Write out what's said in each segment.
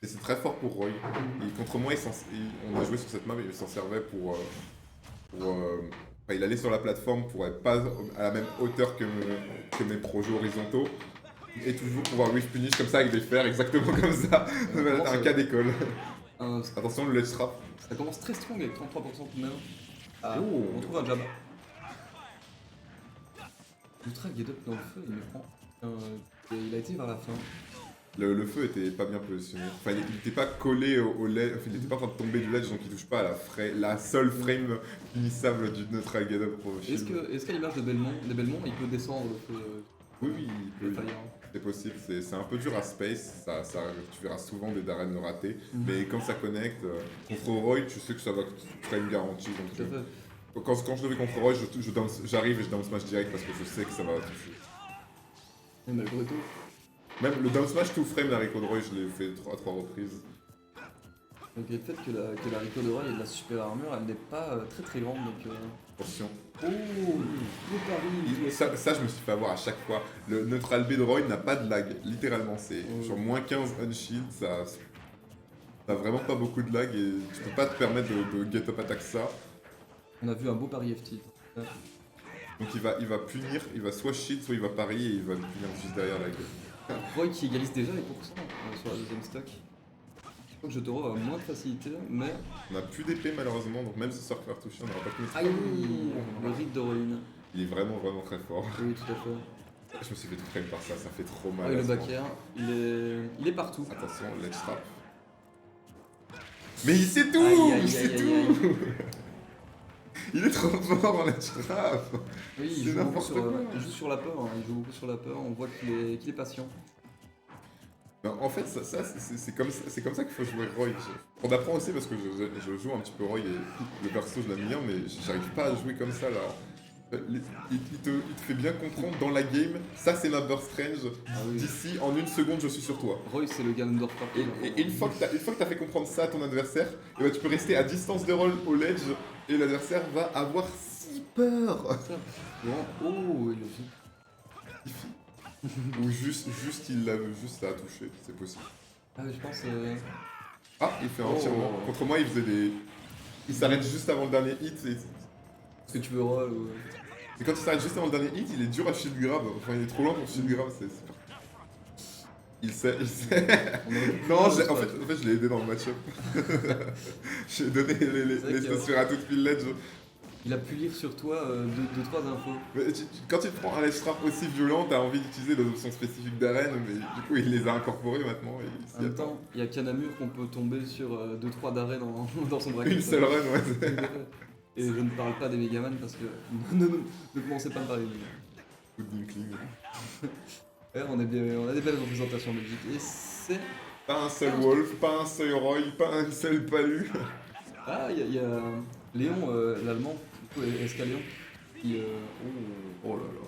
Et c'est très fort pour Roy. Et contre moi, on a joué sur cette map et il s'en servait enfin, il allait sur la plateforme pour être pas à la même hauteur que mes projets horizontaux. Et toujours pouvoir whiff punish comme ça avec des fers, exactement comme ça. Voilà, t'as un cas d'école. Attention, le ledge trap. Ça commence très strong avec 33% tout de même. Ah, Oh. on trouve un jab. Ultra get up dans le feu, il me prend. Il a été vers la fin. Le feu était pas bien positionné. Enfin, il était pas collé au ledge, enfin, il était pas en train de tomber du ledge, donc il touche pas à la seule frame punissable du neutral get up pro shield. Est-ce qu'à l'image de Belmont, il peut descendre le feu Oui, le fire? c'est possible. C'est un peu dur à space, tu verras souvent des Darren ratés, mais quand ça connecte, contre Roy, tu sais que ça va frame garanti. Tout à fait. Quand je devais contre Roy, j'arrive et je down smash direct parce que je sais que ça va toucher. Et malgré tout. Même le down smash tout frame d'Arico de Roy, je l'ai fait à 3 reprises. Donc le fait que la Rico de Roy ait de la super armure, elle n'est pas très très grande donc... Attention. Oh, le pari. Ça, je me suis fait avoir à chaque fois. Le neutral B de Roy n'a pas de lag, littéralement. C'est sur moins 15 unshield, ça n'a vraiment pas beaucoup de lag et tu peux pas te permettre de get up attack ça. On a vu un beau pari FT. Donc il va punir, il va soit shield, soit il va parier et il va le punir juste derrière la gueule. Roy qui égalise déjà les pourcents sur la deuxième stock. Je crois que Jotaro a moins de facilité, mais... On a plus d'épée malheureusement, donc même si ça faire toucher, on n'aura pas pu mettre. Aïe, le rite de Rollin. Il est vraiment très fort. Oui, tout à fait. Je me suis fait tout frame par ça, ça fait trop mal. Ah, à le ce back moment. air, il est partout. Attention, ledge trap. Mais il sait tout. Aïe, aïe, Il sait aïe, tout. aïe, Il est trop fort en ledge trap. Oui, il joue, beaucoup il joue sur la peur, il joue beaucoup sur la peur, on voit qu'il est patient. Non, en fait, c'est comme ça qu'il faut jouer Roy. On apprend aussi parce que je joue un petit peu Roy et le perso je l'aime bien, mais j'arrive pas à jouer comme ça là. Il te fait bien comprendre dans la game, ça c'est ma burst range, Oui. d'ici en une seconde je suis sur toi. Roy c'est le Ganondorf parfait. Et une fois que t'as fait comprendre ça à ton adversaire, et bah, tu peux rester à distance de roll au ledge et l'adversaire va avoir si peur. Oh, il a fait. Ou juste il l'a juste à toucher, c'est possible. Ah mais je pense... Ah, il fait un tirement. Contre moi, il faisait des... Il s'arrête juste avant le dernier hit. Est-ce que tu veux roll ou... Et quand il s'arrête juste avant le dernier hit, il est dur à shield grab. Enfin, il est trop lent pour shield grab, c'est... Il sait. Non, en fait, je l'ai aidé dans le match-up. J'ai donné les stations à toute pile ledge. Il a pu lire sur toi 2-3 infos. Mais quand tu te prends un ledge trap aussi violent, t'as envie d'utiliser les options spécifiques d'arène, mais du coup, il les a incorporées maintenant. Et En même temps, il y a Kanamur qu'on peut tomber sur 2-3 d'arène dans son bracket. Une seule run, ouais. Et je ne parle pas des Megaman parce que... ne commencez pas à me parler des Megaman. Coup de Dinkling. Ouais, on a des belles représentations en Belgique. Et c'est... Pas un seul Wolf, pas un seul Roy, pas un seul Palu. Ah, il y a Léon, l'allemand, du coup, Escalion, qui... Oh là là.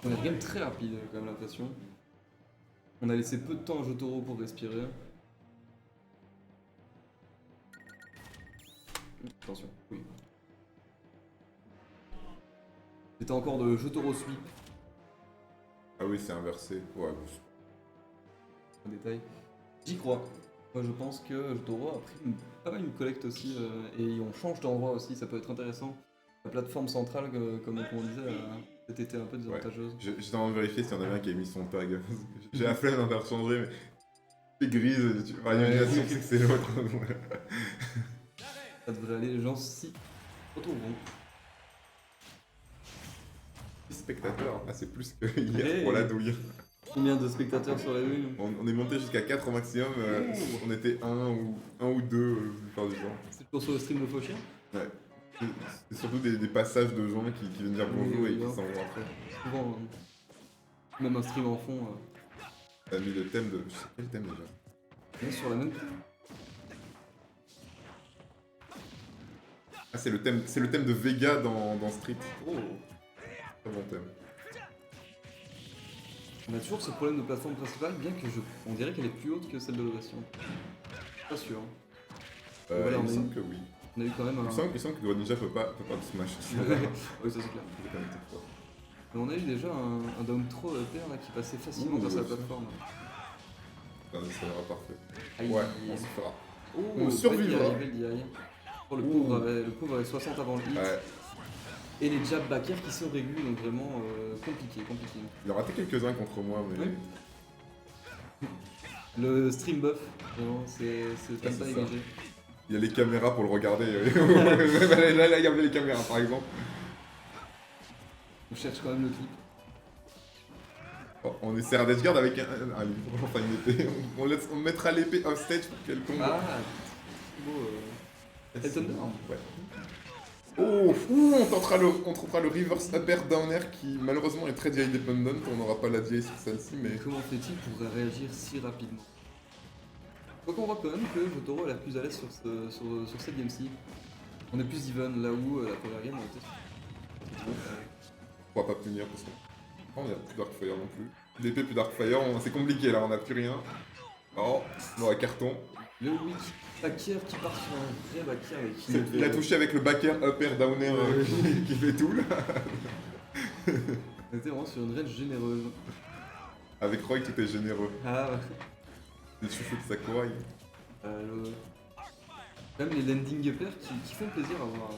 On a une game très rapide, quand même, l'impression. On a laissé peu de temps à Jotaro pour respirer. Attention, oui. C'était encore de Jotaro sweep. Ah oui, c'est inversé. Ouais. Un détail. J'y crois. Moi je pense que Jotaro a pris pas mal une collecte aussi et on change d'endroit aussi, ça peut être intéressant. La plateforme centrale, comme on disait, cet été un peu désavantageuse. Ouais. J'étais en train de vérifier s'il y en avait un qui a mis son tag. J'ai la flemme d'interchanger, mais c'est grise, tu vois, l'illumination c'est que c'est l'autre. Ça devrait aller, les gens s'y retrouveront. Spectateurs, ah c'est plus que hier pour la douille. Combien de spectateurs sur la douille? On est monté jusqu'à 4 au maximum, on était 1 ou 2 la plupart du temps. C'est toujours sur le stream de Fauchien? Ouais. C'est surtout des passages de gens qui viennent dire bonjour et qui s'en vont après. Souvent, même un stream en fond. T'as mis le thème de... Je sais quel thème déjà? On est sur la même. Ah c'est le thème de Vega dans Street. Oh. Très bon thème. On a toujours ce problème de plateforme principale, bien que on dirait qu'elle est plus haute que celle de l'ovation. Pas sûr. Il me semble que oui. On a eu quand même un... Il me semble que Greninja peut pas te smash. Oui, ça c'est clair. On a eu déjà un down throw EPR là qui passait facilement Ouh, grâce à la ouais. plateforme. Ça sera parfait. Aïe. Ouais, on se fera. Oh, on survivra. belle DI. Oh, le Ouh. pauvre avait 60 avant le hit. Ouais. Et les jab back air qui se régulent, donc vraiment compliqué. Il a raté quelques-uns contre moi, mais. Ouais. Le stream buff, vraiment, c'est pas c'est ça. négligé. Il y a les caméras pour le regarder. là, il y avait les caméras par exemple. On cherche quand même le clip. Oh, on essaiera d'edgeguard avec un livre, enfin une épée. On mettra l'épée off stage pour qu'elle tombe. Ah, beau. Thunder. Ouais. Oh, on tentera le reverse upper down air qui malheureusement est très DI dependent. On n'aura pas la DI sur celle-ci, mais. Comment fait-il pour réagir si rapidement? Donc on voit quand même que Jotaro est la plus à l'aise sur cette game-ci. On est plus even là où la première game on était. On va pas punir parce que. Oh, il n'y a plus Darkfire non plus. D'épée plus Darkfire, c'est compliqué là, on n'a plus rien. Oh, on aura carton. Le weak backer qui part sur un vrai backer avec qui Il a touché avec le back air, up air, down air qui fait tout là. On était vraiment sur une range généreuse. Avec Roy, tout est généreux. Ah ouais. Le chouchou de Sakurai. Même les landing uppers qui font plaisir à voir.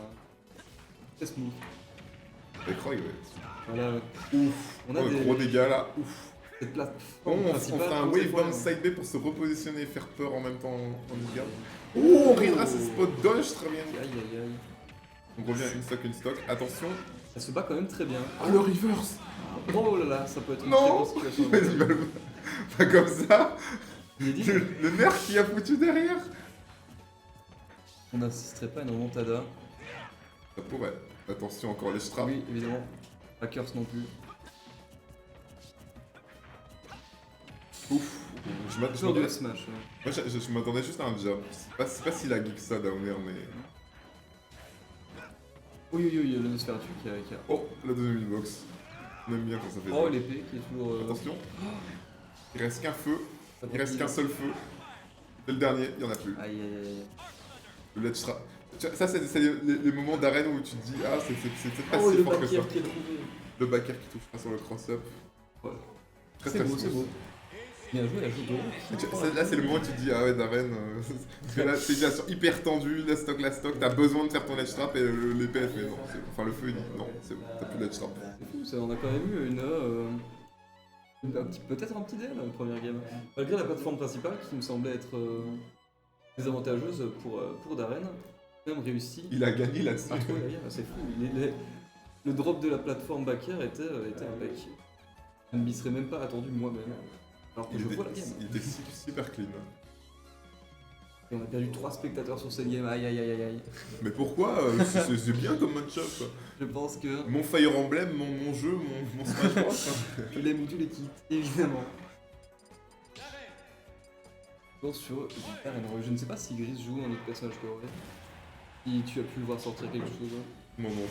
Très smooth. Avec Roy, ouais. Voilà. Ouf. On a Oh, des gros dégâts là. Ouf. cette place. Bon, on fera un wave bounce side B pour se repositionner et faire peur en même temps en garde. Oh, on reviendra ce spot dodge, très bien. Aïe aïe aïe. On revient une stock. Attention. Ça se bat quand même très bien. Oh, le reverse. Oh là là, ça peut être une très Non. bonne situation. Vas-y, bah, pas comme ça. Inédit. Le nerf qui a foutu derrière. On n'assisterait pas à une remontada. Ça pourrait. Attention, encore les straps. Oui, évidemment. Pas curse non plus. Ouf. Je Toujours m'attendais du smash. Ouais. moi, je m'attendais juste à un jab. C'est pas s'il a geek ça down air, mais. Oui, le Nosferatu qui a. Oh, la deuxième hitbox. On aime bien quand ça fait Oh, ça. l'épée qui est toujours. Attention. Il reste qu'un feu. Ça Il reste fait qu'un seul feu. C'est le dernier, il y en a plus. Aïe aïe aïe. Le ledge trap. Ça, c'est les moments d'arène où tu te dis, ah, c'est peut-être pas Oh, si le fort que ça. backer qui est trouvé. Le backer qui touche pas sur le cross-up. Ouais. Très C'est très beau, smooth. c'est beau. Bien joué, à Jotaro. Là, c'est le moment où tu te dis, ah ouais, d'arène. Parce que là, c'est déjà hyper tendu, la stock, t'as besoin de faire ton ledge trap et l'épée elle fait non. Enfin, le feu il dit non, c'est bon, t'as plus de ledge trap. C'est fou, ça, on a quand même eu peut-être un petit dé la première game. Malgré la plateforme principale qui me semblait être désavantageuse pour Darren, quand même réussi Il a gagné là-dessus. à trouver la game, c'est fou. Le drop de la plateforme backer était impec. Je ne m'y serais même pas attendu moi-même. Alors que je vois la game. Il était super clean. Et on a perdu 3 spectateurs sur cette game, aïe aïe aïe aïe aïe. Mais pourquoi c'est bien comme match-up. Je pense que Mon Fire Emblem, mon jeu, mon Smash Bros. tu l'aimes ou tu les quittes, évidemment. Bon, sur Darren Roy, je ne sais pas si Gris joue un autre personnage que Roy. Si tu as pu le voir sortir quelque chose. Non, non.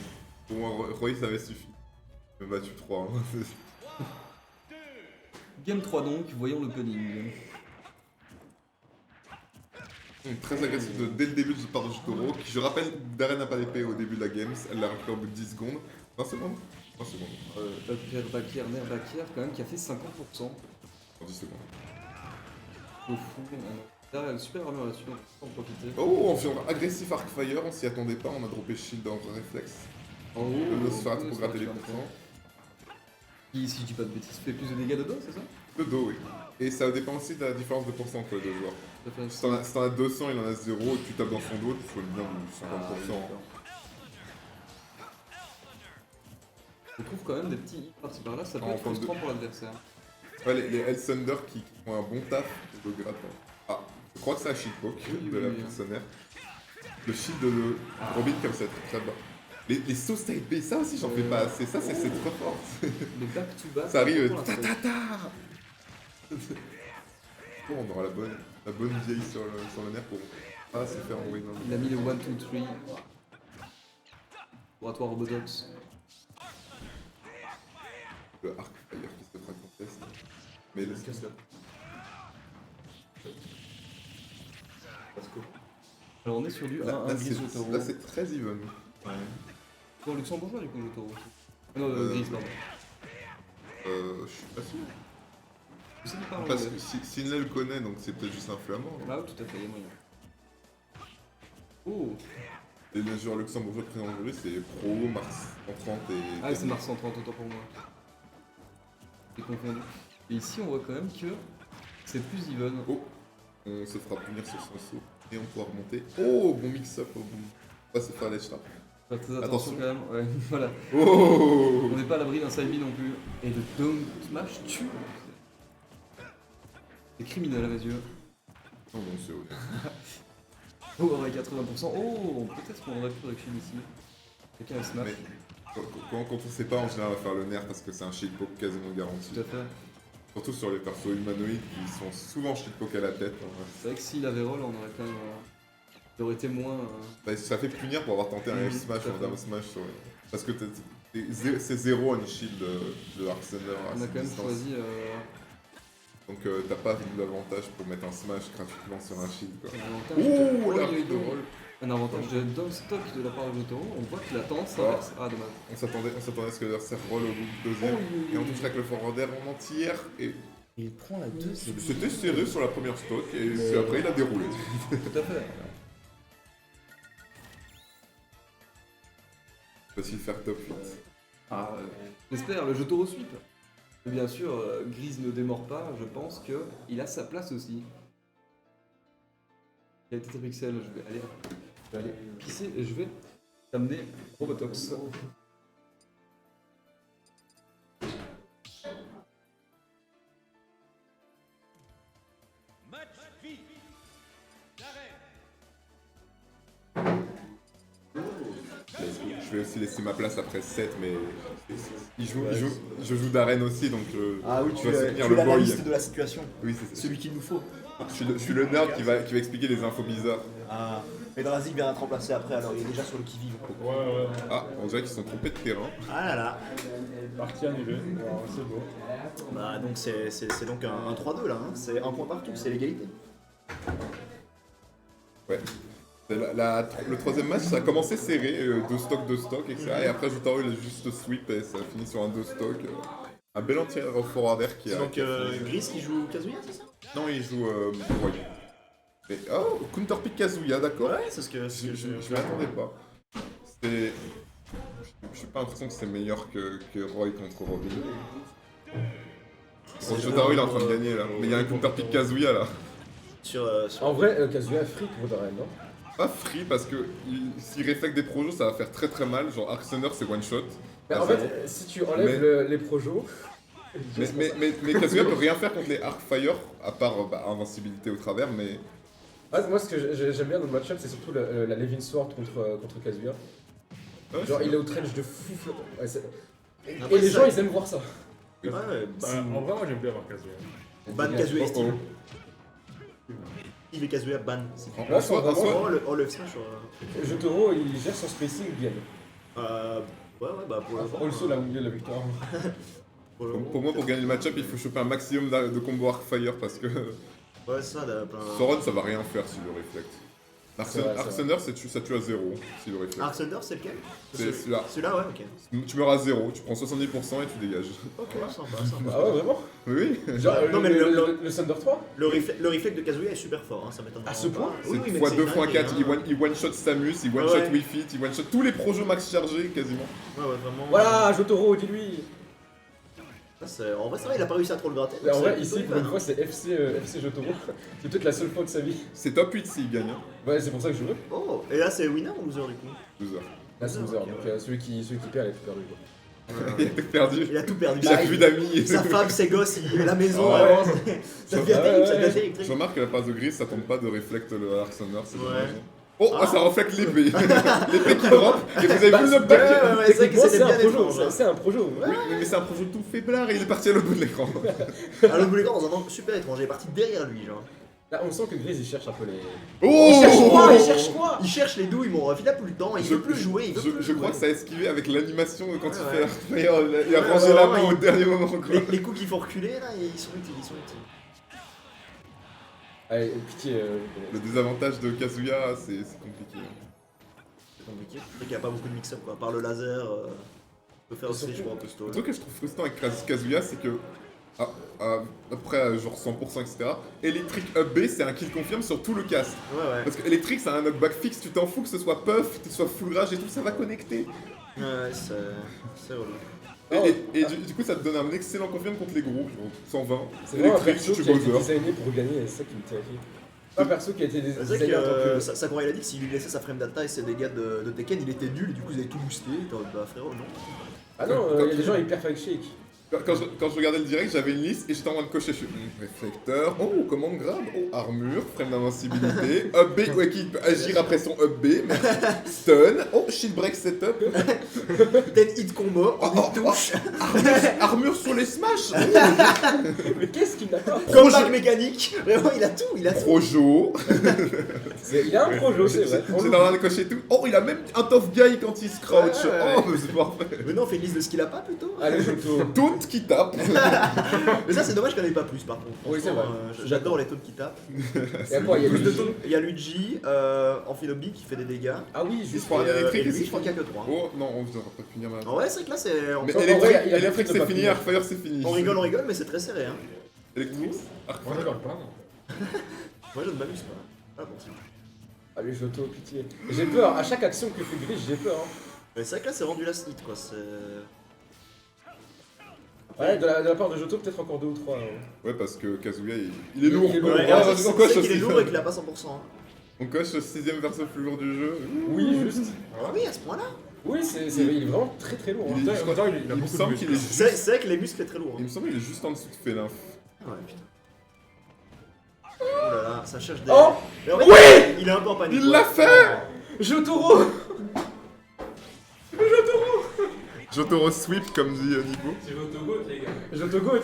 Pour moi, Roy, ça avait suffi. Il m'a battu 3. Game 3 donc, voyons l'opening. Très agressif dès le début de part de Jotaro, qui je rappelle, Darren n'a pas d'épée au début de la game, elle l'a récupéré au bout de 10 secondes. 20 secondes 20 secondes. Backer, Nair Backer, quand même, qui a fait 50%. En 10 secondes. Au fond, on a super armure là-dessus, on peut en profiter. Oh, on fait un agressif Arcfire, on s'y attendait pas, on a droppé Shield dans le réflexe. Oh, Le Nosferatu pour gratter les pourcents. Qui, si je dis pas de bêtises, fait plus de dégâts de dos, c'est ça? Le dos, oui. Et ça dépend aussi de la différence de pourcent entre les deux joueurs. Si t'en as 200, il en a 0, et tu tapes dans son dos, tu soignes bien du 50%. Je trouve quand même des petits hits par-ci par-là, ça peut En être forme de- frustrant pour l'adversaire. Ouais, les Hell Thunder qui font un bon taf de gratte. Ah, je crois que c'est un shield poke Oui, de la oui, oui. personnaire. Le shield de Robin comme ça bat. Les sauts side B, ça aussi j'en fais pas assez, ça c'est trop fort. Le back-to-back. Ça arrive, pour ta l'instant. ta ta. Bon, on aura la bonne vieille sur le nerf pour pas se faire envoyer dans le. Il a mis le 1, 2, 3. Oratoire Robotox. Le Arcfire qui se fera contest. Mais le Alors on est sur du 1, là, 1 gris Jotaro. c'est très even. Bon, luxembourgeois du coup Jotaro aussi. Non, gris, pardon. Je suis pas sûr. Je sais qu'il parle Parce anglais. que Sinley le connaît, donc c'est peut-être juste un flamand. Ah oui, tout à fait, il y a moyen. Oh. Et les joueurs luxembourgeois présents en jury, c'est Pro, Mars 130 et... Ah oui, c'est Mars 130, autant pour moi. C'est confondu. Et ici, on voit quand même que c'est plus even. Oh, on se fera punir sur son saut. Et on pourra remonter. Oh, bon mix-up. Bon. Ah, c'est pas l'edge là. Faire très attention Attention. quand même. Ouais, voilà. Oh. On n'est pas à l'abri d'un side B non plus. Et le down smash tue. C'est criminel à mes yeux. Non, non, c'est honnête. Oh, avec 80%. Oh, peut-être qu'on aurait pu réussir ici. Quelqu'un a smash. Mais quand on sait pas, en général, on va faire le nerf parce que c'est un shitpoke quasiment garanti. Tout à fait. Surtout sur les persos humanoïdes qui sont souvent shitpoke à la tête. C'est vrai que s'il avait roll, on aurait quand même. Il aurait été moins. Bah, ça fait punir pour avoir tenté un F-smash tout à ou un fait. down smash. Parce que c'est zéro on shield de Arc Thunder à On a cette quand même distance. choisi. Donc t'as pas d'avantage pour mettre un smash gratuitement sur un shield quoi. Un avantage. Ouh, Oh, là, il y a eu de putain. roll. Un avantage de down stock de la part de Jotaro. On voit que la tendance s'inverse. Ah, dommage. On s'attendait à ce que l'adversaire roll au bout du deuxième. Et on touche avec le forwarder en entière. Et Il prend la deuxième. c'était serré sur la première stock et puis après il a déroulé. Tout à fait. Facile faire top 8. Ah, j'espère, le Jotaro sweep. Et bien sûr, Grise ne démord pas, je pense qu'il a sa place aussi. Il a été Pixel, je vais aller pisser et je vais t'amener Robotox. Je vais aussi laisser ma place après 7, mais je joue d'arène aussi, donc Ah oui, je tu dois es soutenir le boy. l'analyste de la situation. Oui, c'est Celui qu'il nous faut. je suis le nerd qui va expliquer les infos bizarres. Ah, Eldrazi vient d'être remplacé après, alors il est déjà sur le qui-vive. Ouais. Ah, on dirait qu'ils se sont trompés de terrain. Ah là là. Partie annulée. Alors, c'est beau. Bah donc c'est donc un 3-2 là, hein. C'est un point partout, c'est l'égalité. Ouais. C'est le troisième match, ça a commencé serré, 2 stocks, etc. Et après, Jotaro, il a juste sweep et ça a fini sur un 2 stock. Un bel entier au forwarder qui C'est a. donc qui a fini. Gris qui joue Kazuya, c'est ça? Non, il joue Roy. Mais, oh, counterpick Kazuya, d'accord. Ouais, c'est ce que Je m'y attendais pas. C'est. Je suis pas l'impression que c'est meilleur que Roy contre Robin. Bon, Jotaro, il est en train de gagner là. Mais il y a un counterpick Kazuya là. sur En vrai, Kazuya free pour Darren, non? Pas free parce que s'il réflecte des projos, ça va faire très très mal. Genre Arc Thunder, c'est one shot. Mais à en zéro. fait, si tu enlèves les projos. Mais Kazuya peut rien faire contre les Arc Fire, à part invincibilité au travers, mais. Ah, moi, ce que j'aime bien dans le match-up, c'est surtout la Levin Sword contre Kazuya. Ouais, Genre, c'est il est au trench de fou. Ouais, Après, et les ça- gens, ils aiment voir ça. Ouais, Bah, en vrai, moi j'aime bien voir Kazuya. ban Kazuya et Oh, oh. Steve. Steve et Kazuya ban. Là, c'est En vraiment- soi, Oh le smash. Jotaro, il gère son spacing, il gagne. Ouais, bah pour le Also, là où il y a la victoire. pour moi, pour gagner le match-up, il faut choper un maximum de combos Arc Fire parce que Ouais, c'est ça, plein. Soron, ça va rien faire s'il le réflecte. C'est vrai, Arc c'est Thunder, ça tue à 0 s'il le réflecte. Arc Thunder, c'est lequel? C'est celui-là. Celui-là, ouais, ok. Tu meurs à 0, tu prends 70% et tu dégages. Ok, sympa. Ah ouais, vraiment? Oui, Genre, Non, mais le Thunder 3? Le reflect de Kazuya est super fort, hein, ça m'étonne. À ce point? Oui, c'est mais x2, dingue, x4, hein. il one-shot Samus, il one-shot Ouais. Wii Fit, il one-shot tous les projets max chargés quasiment. Ouais, vraiment. Voilà, Jotaro, dis-lui! En vrai, c'est vrai, il a pas réussi à trop le gratter. Et en donc vrai, c'est ici, plutôt pour une fun, fois, c'est FC Jotaro. C'est peut-être la seule fois de sa vie. C'est top 8 s'il gagne, hein. Ouais, c'est pour ça que je veux. hein. Oh, et là, c'est winner ou loser du coup? 12 heures. Là, c'est loser, Ok, donc ouais. celui qui perd, il est perdu. Quoi. Il a tout perdu. Il a tout perdu. Il a plus d'amis. Sa femme, ses gosses, la maison, Ah vraiment. Ça devient Ouais, terrible, ça ouais, devient ouais. terrible. Je remarque que la passe de gris, ça tombe pas de reflect le Arc Thunder, c'est Ouais. dommage. Oh, Ah. ça reflète l'épée. L'épée qui drop. Et vous avez vu le knockback. ouais, c'est vrai que Techniquement, c'était c'est un bien projo, étrange, hein. c'est un projo. Oui, mais c'est un projet tout faiblard et il est parti à l'autre bout de l'écran. À l'autre bout de l'écran, dans un angle super étrange, il est parti derrière lui, genre. Là, on sent que Grise, il cherche un peu les... Oh Il cherche quoi? Il cherche les douilles, mon ref, il a plus le temps, il Je- veut plus jouer, il veut plus Je crois jouer. que ça a esquivé avec l'animation quand il Ouais, fait Arc Fire. Il a Ouais, rangé ouais, la ouais, main au il- dernier moment. Quoi. Les coups qu'il faut reculer, là, ils sont utiles, Allez, pitié. Le désavantage de Kazuya, c'est compliqué. C'est compliqué. C'est qu'il n'y a pas beaucoup de mix-up, quoi. Par le laser. peut faire aussi, je vois un peu stall. Le truc que je trouve frustrant avec Kazuya, c'est que après genre 100% etc. Electric up B c'est un kill confirme sur tout le cast. Ouais, Parce que Electric c'est un knockback fixe, tu t'en fous que ce soit puff, que ce soit full rage et tout, ça va connecter. ouais, c'est relou. Et du coup ça te donne un excellent confirme contre les gros, genre 120. C'est vraiment un Electric, perso tu qui a été buzzer. designé pour gagner, et c'est ça qui me terrifie. Un perso qui a été C'est vrai designé en tant que que... Sakura il a dit que s'il lui laissait sa frame data et ses dégâts de Tekken, il était nul et du coup vous avez tout boosté. T'es en mode, bah frérot, non. Ah non, il y a des gens hyper fake shake. Quand je regardais le direct, j'avais une liste et j'étais en train de cocher. Je suis réflecteur, oh, commande grave, oh, armure, frame d'invincibilité, up B, ouais, qui peut agir après son up B, mais stun, oh, shield break setup, Peut-être hit combo, oh, en une touche, armure sur les smash, Mais qu'est-ce qu'il n'a pas? comeback mécanique. Vraiment, il a tout, il a tout. Projo, Il a un projo, c'est vrai. j'étais en train de cocher tout. Oh, il a même un tough guy quand il se crouch, Ouais, ouais. oh, mais c'est parfait. Mais non, on fait une liste de ce qu'il a pas plutôt. Allez, Joto. Taunt qui tape, Mais ça, c'est dommage qu'il n'y en ait pas plus par contre. Oui, c'est vrai. J'adore les taunts qui tapent. Et après, il y a Plus de Luigi. taunts. Il y a Luigi, Amphinobi qui fait des dégâts. Ah oui, il juste. se prend un électrique Et lui, ici. je crois qu'il n'y a que 3. Oh, non, on va pas finir maintenant. En vrai, c'est vrai que là, c'est. Mais en vrai, électrique, il a bien fait de c'est pas fini, finir. Airfire c'est fini. On rigole, mais c'est très serré. Hein. Électrique, On rigole pas, non. Moi, je ne m'amuse pas. Ah bon, c'est bon. Allez, Joto, pitié. J'ai peur, à chaque action que fait Gris, j'ai peur. Hein. Mais c'est vrai que là, c'est rendu last hit quoi. C'est. Ouais, de la part de Joto, peut-être encore 2 ou 3. Ouais, parce que Kazuya, il est lourd. Il est lourd. Ouais, Ouais, on on sait coche qu'il est aussi. lourd et qu'il a pas 100%. Hein. On coche 6ème verso plus lourd du jeu. Oui, juste. Ah oui, à ce point-là. Oui, il est vraiment très très lourd. Hein. Il est- En même temps, il a Il me beaucoup de semble muscles. qu'il est C'est juste... c'est vrai que les muscles, c'est très lourd. Il Hein. me semble qu'il est juste en dessous de Félin. Ouais, putain. Oh là là, ça cherche des. Oh Mais en fait, Oui il est un peu en panique. Il ouais. l'a fait Jotaro Jotaro sweep comme dit Nico. C'est votre go, les gars. Joto Goat,